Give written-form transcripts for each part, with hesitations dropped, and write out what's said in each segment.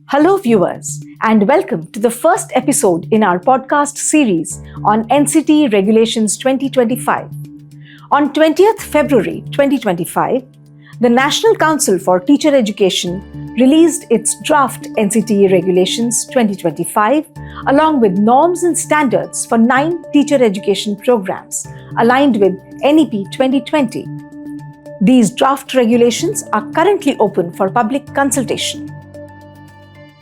Hello, viewers, and welcome to the first episode in our podcast series on NCT Regulations 2025. On 20th February 2025, the National Council for Teacher Education released its draft NCT Regulations 2025 along with norms and standards for 9 teacher education programs aligned with NEP 2020. These draft regulations are currently open for public consultation.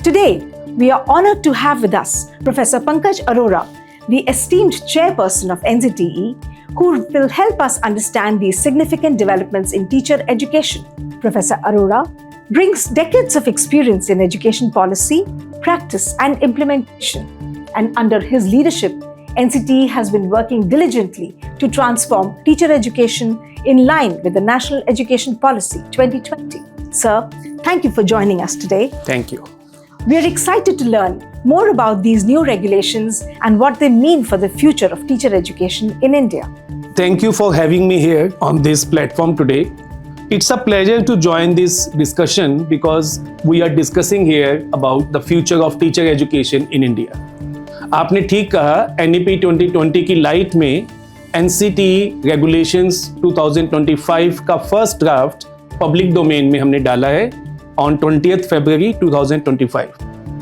Today, we are honored to have with us Professor Pankaj Arora, the esteemed chairperson of NCTE, who will help us understand these significant developments in teacher education. Professor Arora brings decades of experience in education policy, practice, and implementation. And under his leadership, NCTE has been working diligently to transform teacher education in line with the National Education Policy 2020. Sir, thank you for joining us today. Thank you. We are excited to learn more about these new regulations and what they mean for the future of teacher education in India. Thank you for having me here on this platform today. It's a pleasure to join this discussion because we are discussing here about the future of teacher education in India. आपने ठीक कहा, NEP 2020 की light में NCTE Regulations 2025 का first draft public domain में हमने डाला है on 20th February 2025.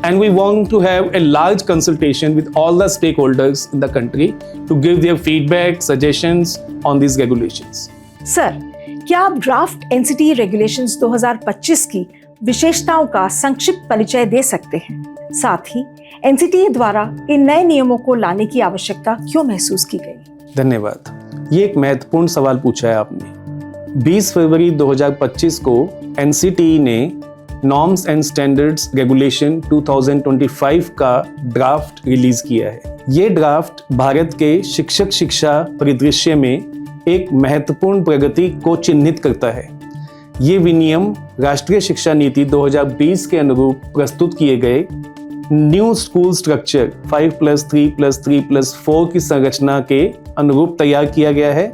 And we want to have a large consultation with all the stakeholders in the country to give their feedback, suggestions on these regulations. Sir, क्या आप draft NCTE Regulations 2025 की विशेषताओं का संक्षिप्त परिचय दे सकते हैं? साथ ही NCTE द्वारा इन नए नियमों को लाने की आवश्यकता क्यों महसूस की गई? धन्यवाद। ये एक महत्वपूर्ण सवाल पूछा है आपने। 20 फरवरी 2025 को NCTE ने नॉर्म्स एंड स्टैंडर्ड्स रेगुलेशन 2025 का ड्राफ्ट रिलीज किया है। ये ड्राफ्ट भारत के शिक्षक शिक्षा परिदृश्य में एक महत्वपूर्ण प्रगति को चिन्हित करता है। ये विनियम राष्ट्रीय शिक्षा नीति 2020 के अनुरूप प्रस्तुत किए गए न्यू स्कूल स्ट्रक्चर 5+3+3+4 की संरचना के अनुरूप तैयार किया गया है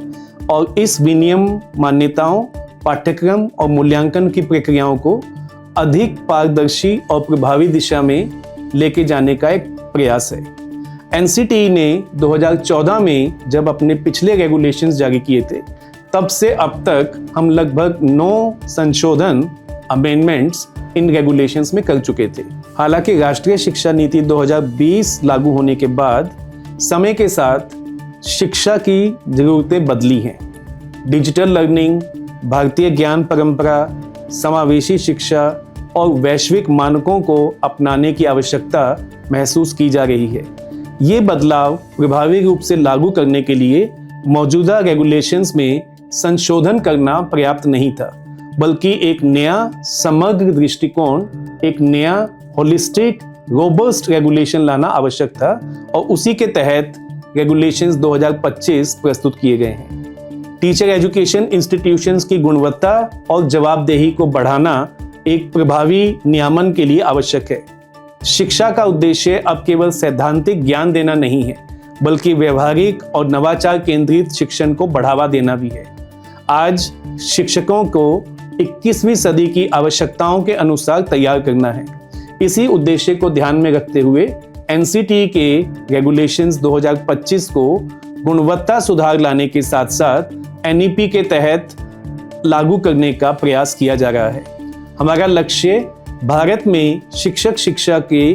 और इस विनियम मान्यताओं, पाठ्यक्रम और मूल्यांकन की प्रक्रियाओं को अधिक पारदर्शी और प्रभावी दिशा में लेके जाने का एक प्रयास है। NCTE ने 2014 में जब अपने पिछले रेगुलेशंस जारी किए थे, तब से अब तक हम लगभग 9 संशोधन अमेंडमेंट्स इन रेगुलेशंस में कर चुके थे। हालांकि राष्ट्रीय शिक्षा नीति 2020 लागू होने के बाद समय के साथ शिक्षा की जरूरतें बदली हैं। डिजिटल लर्निंग, भारतीय ज्ञान परंपरा, समावेशी शिक्षा और वैश्विक मानकों को अपनाने की आवश्यकता महसूस की जा रही है। ये बदलाव प्रभावी रूप से लागू करने के लिए मौजूदा रेगुलेशंस में संशोधन करना पर्याप्त नहीं था, बल्कि एक नया समग्र दृष्टिकोण, एक नया होलिस्टिक रोबस्ट रेगुलेशन लाना आवश्यक था और उसी के तहत रेगुलेशंस 2025 प्रस्तुत किए गए हैं। टीचर एजुकेशन इंस्टीट्यूशंस की गुणवत्ता और जवाबदेही को बढ़ाना एक प्रभावी नियामन के लिए आवश्यक है। शिक्षा का उद्देश्य अब केवल सैद्धांतिक ज्ञान देना नहीं है, बल्कि व्यवहारिक और नवाचार केंद्रित शिक्षण को बढ़ावा देना भी है। आज शिक्षकों को 21वीं सदी की आवश्यकताओं के अनुसार तैयार करना है। इसी उद्देश्य को ध्यान में रखते हुए NCTE के रेगुलेशंस 2025 को गुणवत्ता सुधार लाने के साथ साथ NEP के तहत लागू करने का प्रयास किया जा रहा है। हमारा लक्ष्य भारत में शिक्षक शिक्षा के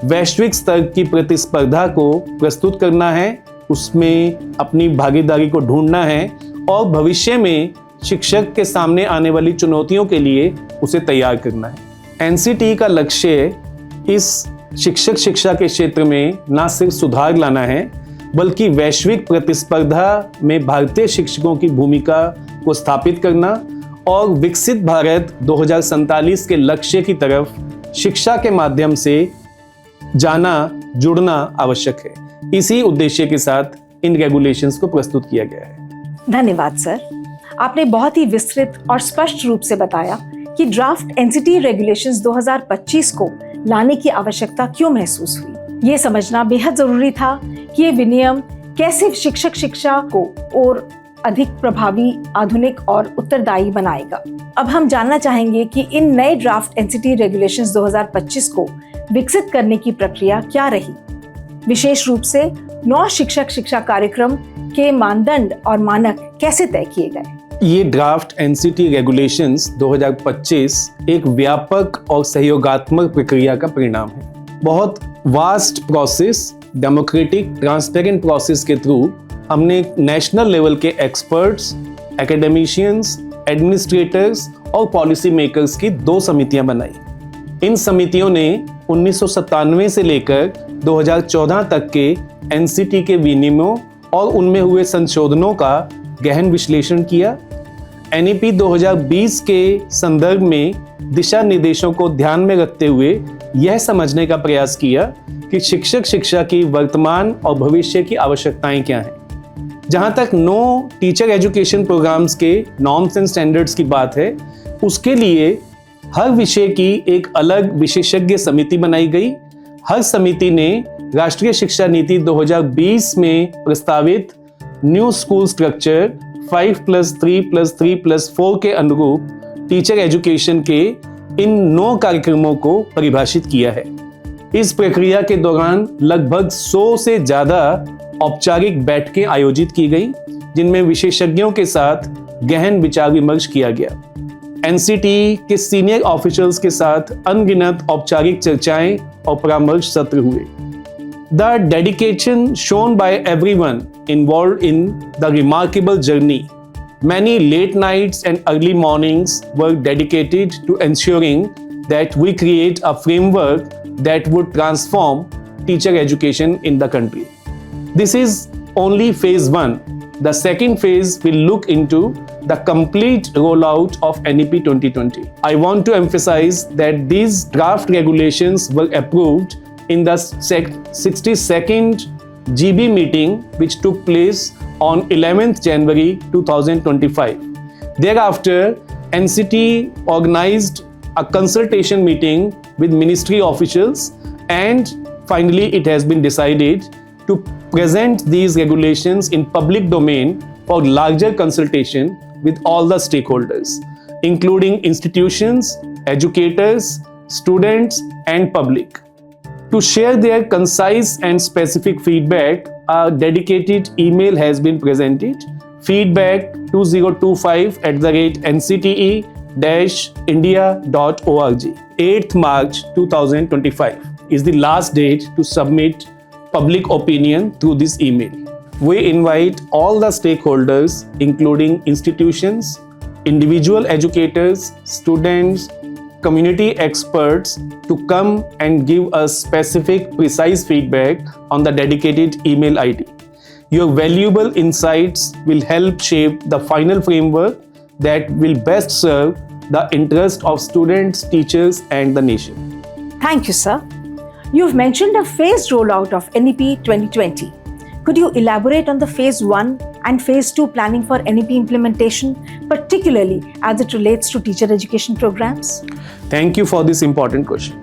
वैश्विक स्तर की प्रतिस्पर्धा को प्रस्तुत करना है, उसमें अपनी भागीदारी को ढूंढना है और भविष्य में शिक्षक के सामने आने वाली चुनौतियों के लिए उसे तैयार करना है। NCTE का लक्ष्य इस शिक्षक शिक्षा के क्षेत्र में न सिर्फ सुधार लाना है, बल्कि वैश्विक प्रतिस्पर्धा में भारतीय शिक्षकों की भूमिका को स्थापित करना और विकसित भारत 2047 के लक्ष्य की तरफ शिक्षा के माध्यम से जाना जुड़ना आवश्यक है। इसी उद्देश्य के साथ इन रेगुलेशंस को प्रस्तुत किया गया है। धन्यवाद सर, आपने बहुत ही विस्तृत और स्पष्ट रूप से बताया कि ड्राफ्ट NCTE रेगुलेशंस 2025 को लाने की आवश्यकता क्यों महसूस हुई। ये समझना बेहद जरूरी था कि ये विनियम कैसे शिक्षक शिक्षा को और अधिक प्रभावी, आधुनिक और उत्तरदायी बनाएगा। अब हम जानना चाहेंगे कि इन नए ड्राफ्ट एनसीटी रेगुलेशंस 2025 को विकसित करने की प्रक्रिया क्या रही। विशेष रूप से 9 शिक्षक शिक्षा कार्यक्रम के मानदंड और मानक कैसे तय किए गए। ये ड्राफ्ट एनसीटी रेगुलेशंस 2025 एक व्यापक और सहयोगात्मक प्रक्रिया का परिणाम है। बहुत vast process, democratic, transparent process के थ्रू हमने नेशनल लेवल के एक्सपर्ट्स, एकेडमिशियंस, एडमिनिस्ट्रेटर्स और पॉलिसी मेकर्स की 2 समितियां बनाई। इन समितियों ने 1997 से लेकर 2014 तक के एनसीटी के विनियमों और उनमें हुए संशोधनों का गहन विश्लेषण किया। एनईपी 2020 के संदर्भ में दिशा निर्देशों को ध्यान में रखते हुए यह समझने का प्रयास किया कि शिक्षक शिक्षा की वर्तमान और भविष्य की आवश्यकताएं क्या हैं। जहां तक नो टीचर एजुकेशन प्रोग्राम्स के नॉर्म्स एंड स्टैंडर्ड्स की बात है, उसके लिए हर विषय की एक अलग विशेषज्ञ समिति बनाई गई। हर समिति ने राष्ट्रीय शिक्षा नीति 2020 में प्रस्तावित न्यू स्कूल स्ट्रक्चर 5+3+3+4 के अनुरूप टीचर एजुकेशन के इन 9 कार्यक्रमों को परिभाषित किया है। इस प्रक्रिया के दौरान लगभग 100 से ज्यादा औपचारिक बैठकें आयोजित की गई, जिनमें विशेषज्ञों के साथ गहन विचार विमर्श किया गया। एनसीटी के सीनियर ऑफिशियल्स के साथ अनगिनत औपचारिक चर्चाएं और परामर्श सत्र हुए। The dedication shown by everyone involved in the remarkable journey. Many late nights and early mornings were dedicated to ensuring that we create a framework that would transform teacher education in the country. This is only phase 1. The second phase will look into the complete rollout of NEP 2020. I want to emphasize that these draft regulations were approved in the 62nd GB meeting, which took place on 11th January 2025. Thereafter, NCT organized a consultation meeting with ministry officials, and finally it has been decided to present these regulations in public domain for larger consultation with all the stakeholders, including institutions, educators, students, and public. To share their concise and specific feedback, a dedicated email has been presented, feedback2025@ncte-india.org. 8th March 2025 is the last date to submit public opinion through this email. We invite all the stakeholders, including institutions, individual educators, students, community experts, to come and give us specific, precise feedback on the dedicated email ID. Your valuable insights will help shape the final framework that will best serve the interest of students, teachers, and the nation. Thank you, sir. You've mentioned a phased rollout of NEP 2020. Could you elaborate on the phase 1 and phase 2 planning for NEP implementation, particularly as it relates to teacher education programs? Thank you for this important question.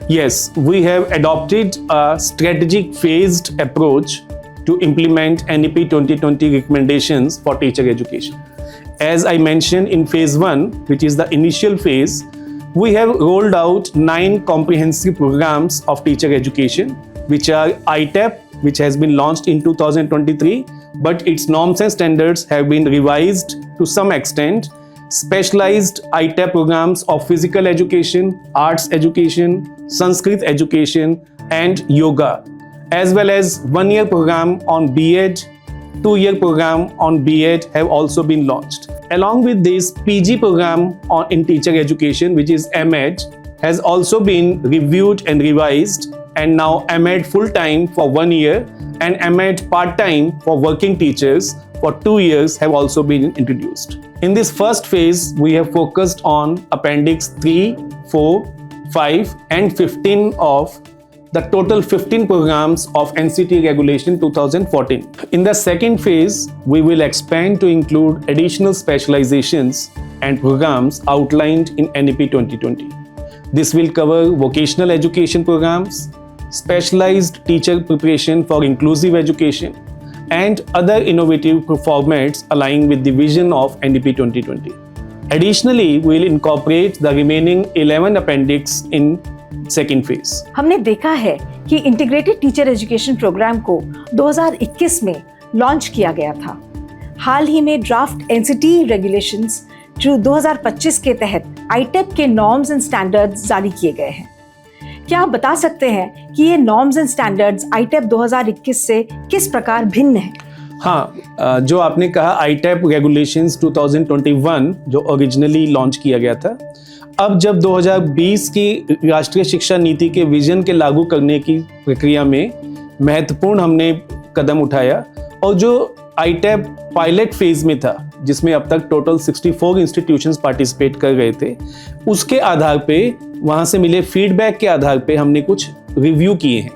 Yes, we have adopted a strategic phased approach to implement NEP 2020 recommendations for teacher education. As I mentioned in phase 1, which is the initial phase, we have rolled out 9 comprehensive programs of teacher education, which are ITEP, which has been launched in 2023, but its norms and standards have been revised to some extent. Specialized ITEP programs of physical education, arts education, Sanskrit education, and yoga, as well as 1-year program on B.Ed, 2-year program on B.Ed have also been launched. Along with this, PG program in teacher education, which is MEd, has also been reviewed and revised, and now MEd full-time for 1 year and MEd part-time for working teachers for 2 years have also been introduced. In this first phase, we have focused on Appendix 3, 4, 5, and 15 of the total 15 programs of NCT Regulation 2014. In the second phase, we will expand to include additional specializations and programs outlined in NEP 2020. This will cover vocational education programs, specialized teacher preparation for inclusive education, and other innovative formats aligning with the vision of NEP 2020. Additionally, we will incorporate the remaining 11 appendix in second phase. हमने देखा है कि integrated teacher education programme को 2021 में launch किया गया था। हाल ही में ड्राफ्ट एनसीटी रेगुलेशंस जो 2025 के तहत आईटेप के नॉर्म्स एंड स्टैंडर्ड्स जारी किए गए हैं। क्या आप बता सकते हैं कि ये नॉर्म्स एंड स्टैंडर्ड्स आईटेप 2021 से किस प्रकार भिन्न है? हाँ, जो आपने कहा आईटेप रेगुलेशंस 2021 जो ओरिजिनली लॉन्च किया गया था, अब जब 2020 की राष्ट्रीय शिक्षा नीति के विजन के लागू करने की प्रक्रिया में महत्वपूर्ण हमने कदम उठाया और जो आईटेप पायलट फेज में था जिसमें अब तक टोटल 64 इंस्टीट्यूशंस पार्टिसिपेट कर रहे थे, उसके आधार पे वहाँ से मिले फीडबैक के आधार पे हमने कुछ रिव्यू किए हैं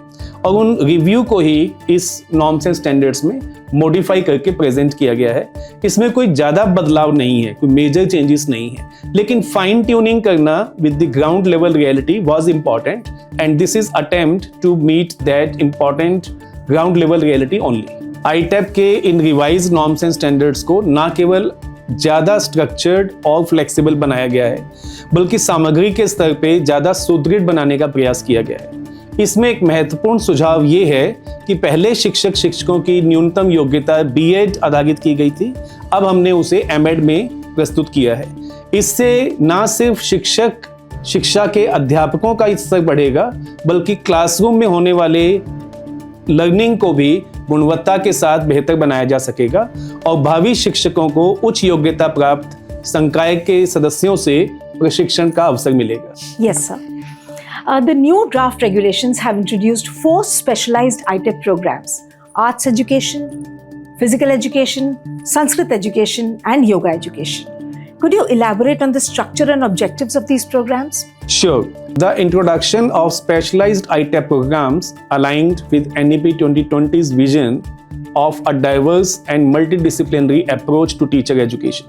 और उन रिव्यू को ही इस नॉर्म्स एंड स्टैंडर्ड्स में मॉडिफाई करके प्रेजेंट किया गया है। इसमें कोई ज़्यादा बदलाव नहीं है, कोई मेजर चेंजेस नहीं है, लेकिन फाइन ट्यूनिंग करना with the ground level reality was important and this is attempt to meet that important ground level reality only. आईटेप के इन रिवाइज नॉर्म्स एंड स्टैंडर्ड्स को ना केवल ज़्यादा स्ट्रक्चर्ड और फ्लेक्सिबल बनाया गया है, बल्कि सामग्री के स्तर पे ज़्यादा सुदृढ़ बनाने का प्रयास किया गया है। इसमें एक महत्वपूर्ण सुझाव ये है कि पहले शिक्षकों की न्यूनतम योग्यता बीएड आधारित की गई थी, अब हमने उसे एमएड में प्रस्तुत किया है। इससे ना सिर्फ शिक्षा के अध्यापकों का स्तर बढ़ेगा, बल्कि क्लासरूम में होने वाले लर्निंग को भी गुणवत्ता के साथ बेहतर बनाया जा सकेगा और भावी शिक्षकों को उच्च योग्यता प्राप्त संकाय के सदस्यों से प्रशिक्षण का अवसर मिलेगा। Yes, sir. The new draft regulations have introduced 4 specialized ITEP programs: arts education, physical education, Sanskrit education, and yoga education. Could you elaborate on the structure and objectives of these programs? Sure. The introduction of specialized ITEP programs aligned with NEP 2020's vision of a diverse and multidisciplinary approach to teacher education.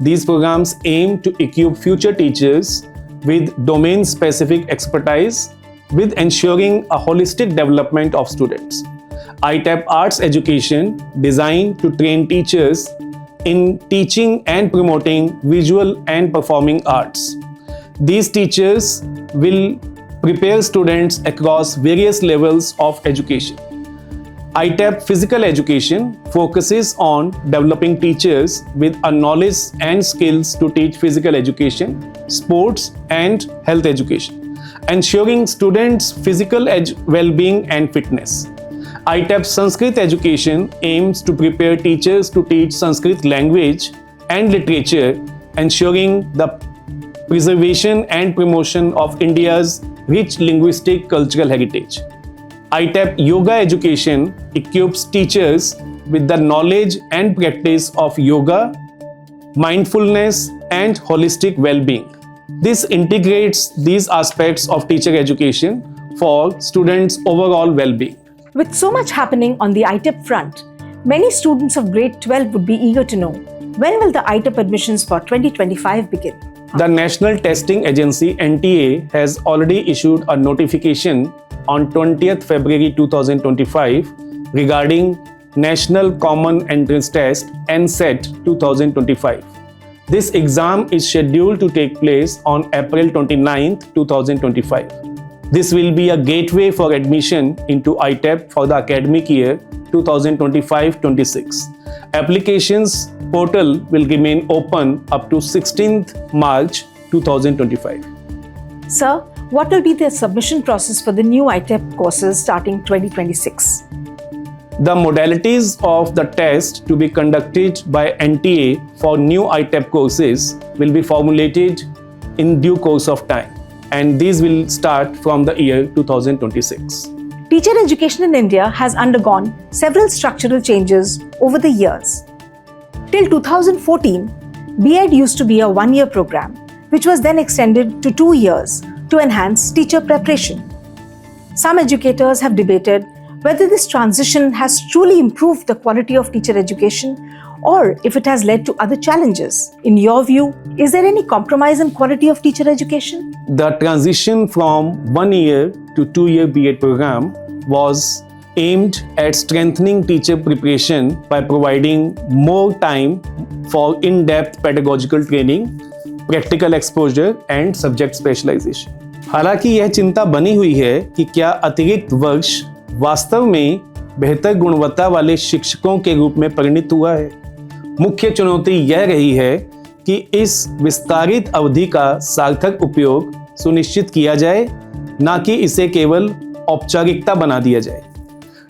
These programs aim to equip future teachers with domain-specific expertise with ensuring a holistic development of students. ITEP Arts Education designed to train teachers in teaching and promoting visual and performing arts. These teachers will prepare students across various levels of education. ITEP Physical Education focuses on developing teachers with a knowledge and skills to teach physical education, sports, and health education, ensuring students' physical well-being and fitness. ITEP Sanskrit Education aims to prepare teachers to teach Sanskrit language and literature, ensuring the preservation and promotion of India's rich linguistic cultural heritage. ITEP Yoga Education equips teachers with the knowledge and practice of yoga, mindfulness, and holistic well-being. This integrates these aspects of teacher education for students' overall well-being. With so much happening on the ITEP front, many students of grade 12 would be eager to know, when will the ITEP admissions for 2025 begin? The National Testing Agency NTA has already issued a notification on 20th February 2025 regarding National Common Entrance Test NCET 2025. This exam is scheduled to take place on April 29th, 2025. This will be a gateway for admission into ITEP for the academic year 2025-26. Applications portal will remain open up to 16th March 2025. Sir, what will be the submission process for the new ITEP courses starting 2026? The modalities of the test to be conducted by NTA for new ITEP courses will be formulated in due course of time, and these will start from the year 2026. Teacher education in India has undergone several structural changes over the years. Till 2014, B.Ed used to be a one-year program, which was then extended to 2 years to enhance teacher preparation. Some educators have debated whether this transition has truly improved the quality of teacher education or if it has led to other challenges. In your view, is there any compromise in quality of teacher education? The transition from 1 year to 2 year B.Ed program was aimed at strengthening teacher preparation by providing more time for in-depth pedagogical training, practical exposure and subject specialization. हालांकि यह चिंता बनी हुई है कि क्या अतिरिक्त वर्ष वास्तव में बेहतर गुणवत्ता वाले शिक्षकों के रूप में परिणत हुआ है। मुख्य चुनौती यह रही है कि इस विस्तारित अवधि का सार्थक उपयोग सुनिश्चित किया जाए, न कि इसे केवल औपचारिकता बना दिया जाए।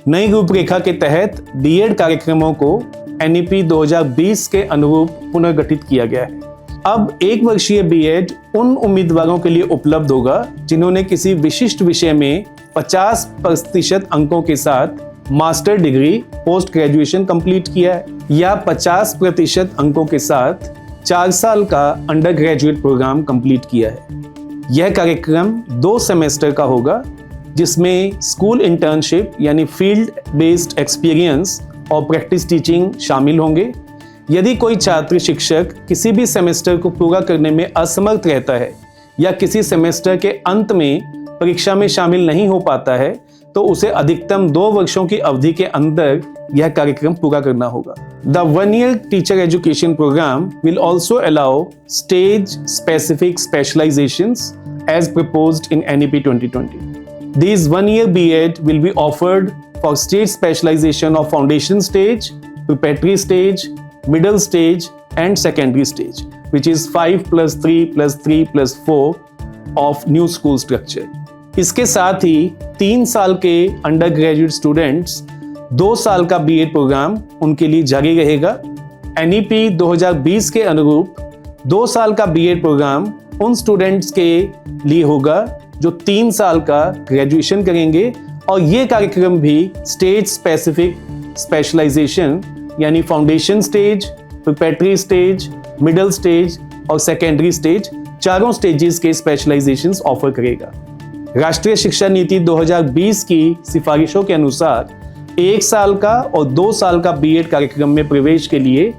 नई रूपरेखा के तहत बीएड कार्यक्रमों को एनईपी 2020 के अनुरूप पुनर्गठित किया गया है। अब एक वर्षीय बीएड उन उम्मीदवारों के लिए उपलब्ध होगा जिन्होंने किसी विशिष्ट विषय में 50% अंकों के साथ master degree post graduation complete किया है या 50% अंकों के साथ 4 साल का अंडर ग्रेजुएट प्रोग्राम कंप्लीट किया है। यह कार्यक्रम 2 सेमेस्टर का होगा, जिसमें स्कूल इंटर्नशिप यानी फील्ड बेस्ड एक्सपीरियंस और प्रैक्टिस टीचिंग शामिल होंगे। यदि कोई छात्र शिक्षक किसी भी सेमेस्टर को पूरा करने में असमर्थ रहता है या किसी सेमेस्टर के अंत में परीक्षा में शामिल नहीं हो पाता है, तो उसे अधिकतम 2 वर्षों की अवधि के अंदर यह कार्यक्रम पूरा करना होगा। The one-year teacher education program will also allow stage-specific specializations as proposed in NEP 2020. These one-year B.Ed will be offered for stage specialization of foundation stage, preparatory stage, middle stage and secondary stage, which is 5+3+3+4 of new school structure. इसके साथ ही 3 साल के under graduate students 2 साल का BEd programme उनके लिए जारी रहेगा। एनईपी 2020 के अनुरूप 2 साल का बीएड प्रोग्राम उन स्टूडेंट्स के लिए होगा जो 3 साल का ग्रेजुएशन करेंगे, और ये कार्यक्रम भी स्टेज स्पेसिफिक स्पेशलाइजेशन यानी foundation stage, preparatory stage, middle stage और सेकेंडरी स्टेज, चारों स्टेजेस के स्पेशलाइजेशंस ऑफर करेगा। राष्ट्रीय शिक्षा नीति 2020 की सिफारिशों के अनुसार 1 साल का और 2 साल का बीएड कार्यक्रम में प्रवेश के लिए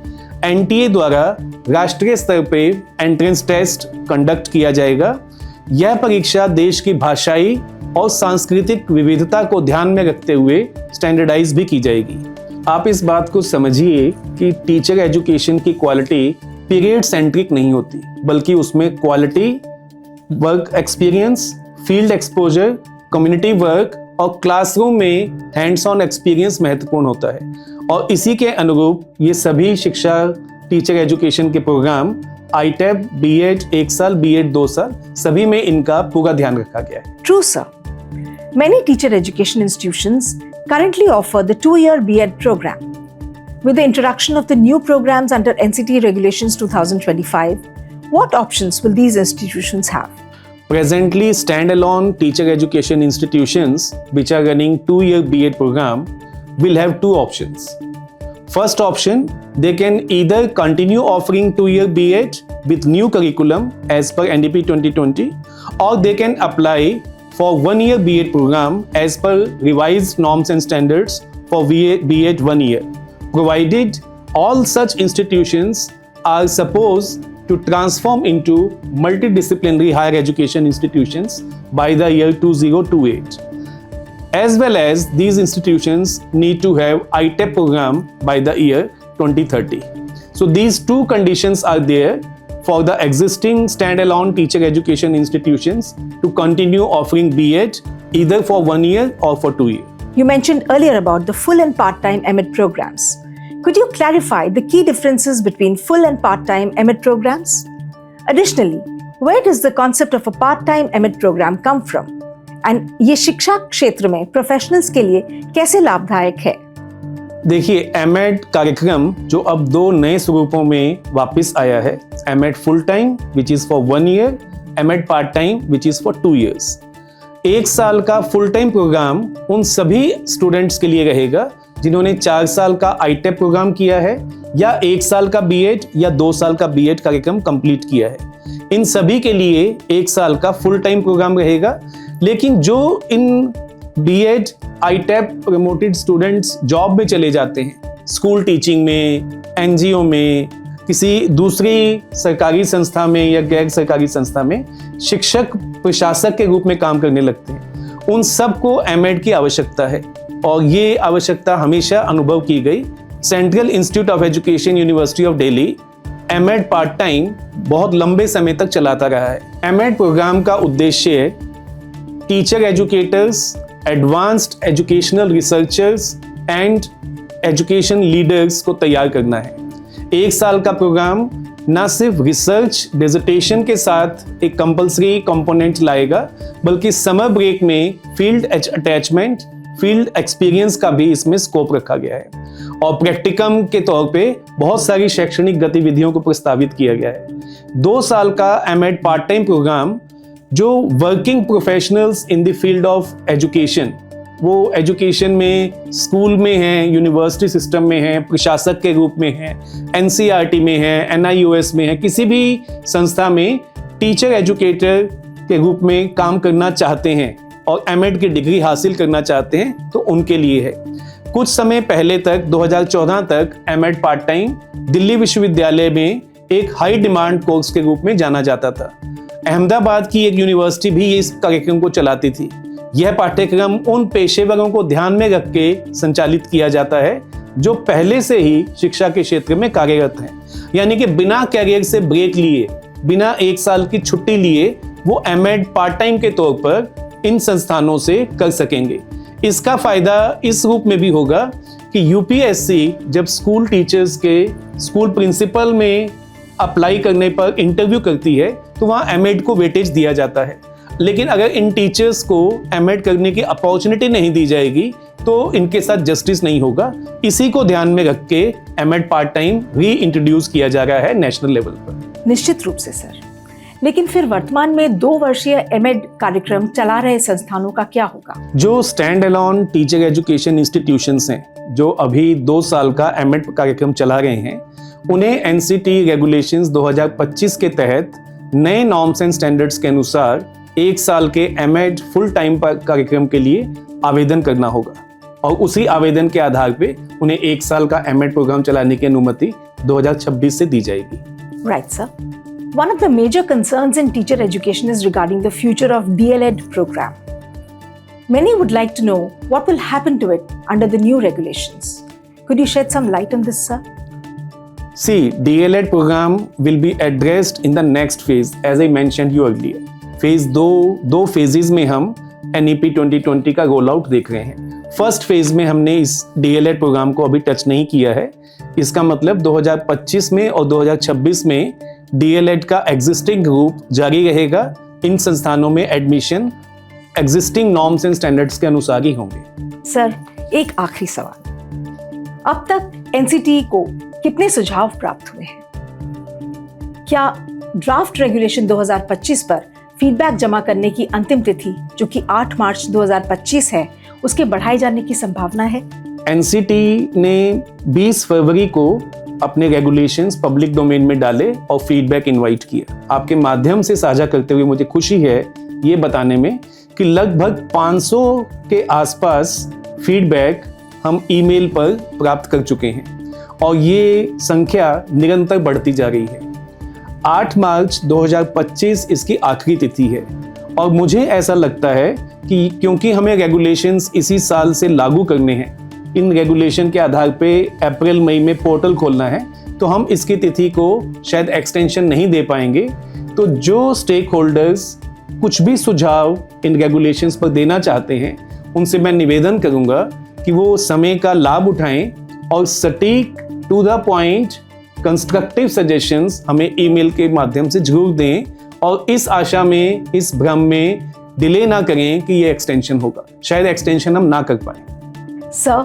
एनटीए द्वारा राष्ट्रीय स्तर पे एंट्रेंस टेस्ट कंडक्ट किया जाएगा। यह परीक्षा देश की भाषाई और सांस्कृतिक विविधता को ध्यान में रखते हुए स्टैंडर्डाइज भी की जाएगी। आप इस बात को समझिए कि टीचर एजुकेशन की क्वालिटी पीरियड सेंट्रिक नहीं होती, बल्कि उसमें quality, work experience, field exposure, community work और क्लासरूम में हैंड्स ऑन एक्सपीरियंस महत्वपूर्ण होता है। और इसी के अनुरूप ये सभी शिक्षा टीचर एजुकेशन के प्रोग्राम आईटेब, बीएड 1 साल, बीएड 2 साल, सभी में इनका पूरा ध्यान रखा गया है। True, sir. Many teacher education institutions currently offer the 2-year B.Ed program. With the introduction of the new programs under NCT Regulations 2025, what options will these institutions have? Presently, standalone teacher education institutions which are running 2-year B.Ed program will have 2 options. First option, they can either continue offering 2-year B.Ed with new curriculum as per NEP 2020, or they can apply for 1-year B.Ed program as per revised norms and standards for B.Ed 1 year, provided all such institutions are supposed to transform into multidisciplinary higher education institutions by the year 2028. As well as these institutions need to have ITEP program by the year 2030. So these 2 conditions are there for the existing standalone teacher education institutions to continue offering B.Ed either for 1 year or for 2 years. You mentioned earlier about the full and part-time EMIT programs. Could you clarify the key differences between full and part-time EMIT programs? Additionally, where does the concept of a part-time EMIT program come from? And ये शिक्षा क्षेत्र में professionals के लिए कैसे लाभदायक है? देखिए, एमएड कार्यक्रम जो अब 2 नए स्वरूपों में वापस आया है, MEd full time which is for 1 year, MEd part time which is for 2 years. 1 साल का फुल टाइम प्रोग्राम उन सभी स्टूडेंट्स के लिए रहेगा जिन्होंने 4 साल का आईटेप प्रोग्राम किया है या 1 साल का बीएड या 2 साल का बीएड कार्यक्रम कंप्लीट किया है। इन सभी के लिए 1 साल का फुल टाइम प्रोग्राम रहेगा। लेकिन जो इन बीएड आईटेप प्रमोटेड स्टूडेंट्स जॉब में चले जाते हैं, स्कूल टीचिंग में, एनजीओ में, किसी दूसरी सरकारी संस्था में या गैर सरकारी संस्था में शिक्षक प्रशासक के रूप में काम करने लगते हैं, उन सबको एमएड की आवश्यकता है। और ये आवश्यकता हमेशा अनुभव की गई। Central Institute of Education University of Delhi MEd part time बहुत लंबे समय तक चलाता रहा है। एमएड प्रोग्राम का उद्देश्य teacher educators, advanced educational researchers and education leaders को तैयार करना है। 1 साल का प्रोग्राम न सिर्फ रिसर्च डिसर्टेशन के साथ एक कंपलसरी कंपोनेंट लाएगा, बल्कि समर ब्रेक में फील्ड अटैचमेंट, फील्ड एक्सपीरियंस का भी इसमें स्कोप रखा गया है और प्रैक्टिकम के तौर पे बहुत सारी शैक्षणिक गतिविधियों को प्रस्तावित किया गया है। 2 साल का एमएड पार्ट टाइम प्रोग्राम जो working professionals in the field of education, वो एजुकेशन में स्कूल में हैं, यूनिवर्सिटी सिस्टम में हैं, प्रशासक के रूप में हैं, एनसीईआरटी में हैं, एनआईओएस में हैं, किसी भी संस्था में टीचर एजुकेटर के रूप में काम करना चाहते हैं और एमएड की डिग्री हासिल करना चाहते हैं तो उनके लिए है। कुछ समय पहले तक 2014 तक एमएड पार्ट टाइम दिल्ली विश्वविद्यालय में एक हाई डिमांड कोर्स के रूप में जाना जाता था। अहमदाबाद की एक यूनिवर्सिटी भी इस कार्यक्रम को चलाती थी। यह पाठ्यक्रम उन पेशेवरों को ध्यान में रख के संचालित किया जाता है जो पहले से ही शिक्षा के क्षेत्र में कार्यरत हैं, यानी कि बिना कैरियर से ब्रेक लिए, बिना 1 साल की छुट्टी लिए वो एमएड पार्ट टाइम के तौर पर इन संस्थानों से कर सकेंगे। इसका फायदा इस रूप में भी होगा कि यूपीएससी जब स्कूल टीचर्स के स्कूल प्रिंसिपल में अप्लाई करने पर इंटरव्यू करती है तो वहाँ एमएड को वेटेज दिया जाता है। लेकिन अगर इन टीचर्स को एमएड करने की अपॉर्चुनिटी नहीं दी जाएगी तो इनके साथ जस्टिस नहीं होगा। इसी को ध्यान में रख के एमएड पार्ट टाइम री इंट्रोड्यूस किया जा रहा है नेशनल लेवल पर। निश्चित रूप से सर, लेकिन फिर वर्तमान में 2 वर्षीय एमएड कार्यक्रम चला रहे संस्थानों का क्या होगा? जो stand alone teacher education institutions हैं, जो अभी 2 साल का एमएड कार्यक्रम चला रहे हैं, उन्हें एनसीटी रेगुलेशंस 2025 के तहत नए नॉर्म्स एंड स्टैंडर्ड्स के अनुसार 1 साल के एमएड फुल टाइम कार्यक्रम के लिए आवेदन करना होगा और उसी आवेदन के आधार पे उन्हें 1 साल का एमएड प्रोग्राम चलाने की अनुमति 2026 से दी जाएगी। Right, sir. One of the major concerns in teacher education is regarding the future of DLED program. Many would like to know what will happen to it under the new regulations. Could you shed some light on this, sir? See, DLED program will be addressed in the next phase, as I mentioned you earlier. Phase 2 phases में हम NEP 2020 का roll out देख रहे हैं। First phase में हमने इस DLED programme को अभी टच नहीं किया है। इसका मतलब 2025 में और 2026 में DLED का एग्जिस्टिंग रूप जारी रहेगा। इन संस्थानों में admission existing norms and standards के अनुसार ही होंगे। सर, एक आखिरी सवाल, अब तक NCT को कितने सुझाव प्राप्त हुए हैं? क्या ड्राफ्ट रेगुलेशन 2025 पर फीडबैक जमा करने की अंतिम तिथि जो कि 8 मार्च 2025 है, उसके बढ़ाए जाने की संभावना है? एनसीटी ने 20 फरवरी को अपने रेगुलेशंस पब्लिक डोमेन में डाले और फीडबैक इनवाइट किया। आपके माध्यम से साझा करते हुए मुझे खुशी है ये बताने में कि लगभग 500 के आसपास फीडबैक हम ईमेल पर प्राप्त कर चुके हैं और ये संख्या निरंतर बढ़ती जा रही है। 8 मार्च 2025 इसकी आखिरी तिथि है और मुझे ऐसा लगता है कि क्योंकि हमें रेगुलेशंस इसी साल से लागू करने हैं, इन रेगुलेशन के आधार पे अप्रैल मई में पोर्टल खोलना है, तो हम इसकी तिथि को शायद एक्सटेंशन नहीं दे पाएंगे। तो जो स्टेक होल्डर्स कुछ भी सुझाव इन रेगुलेशंस पर देना चाहते हैं, उनसे मैं निवेदन करूंगा कि वो समय का लाभ उठाएं और सटीक to the point constructive suggestions हमें ईमेल के माध्यम से जरूर दें और इस आशा में, इस भ्रम में डिले ना करें कि ये एक्सटेंशन होगा। शायद एक्सटेंशन हम ना कर पाए। Sir,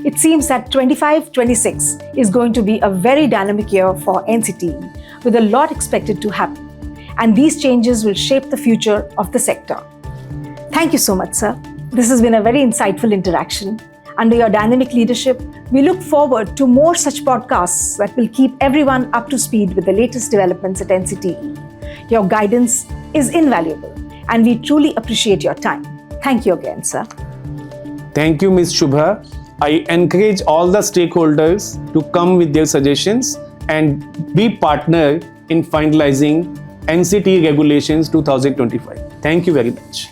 it seems that 25-26 is going to be a very dynamic year for NCT with a lot expected to happen, and these changes will shape the future of the sector. Thank you so much, sir. This has been a very insightful interaction. Under your dynamic leadership, we look forward to more such podcasts that will keep everyone up to speed with the latest developments at NCT. Your guidance is invaluable, and we truly appreciate your time. Thank you again, sir. Thank you, Ms. Shubha. I encourage all the stakeholders to come with their suggestions and be partner in finalizing NCT Regulations 2025. Thank you very much.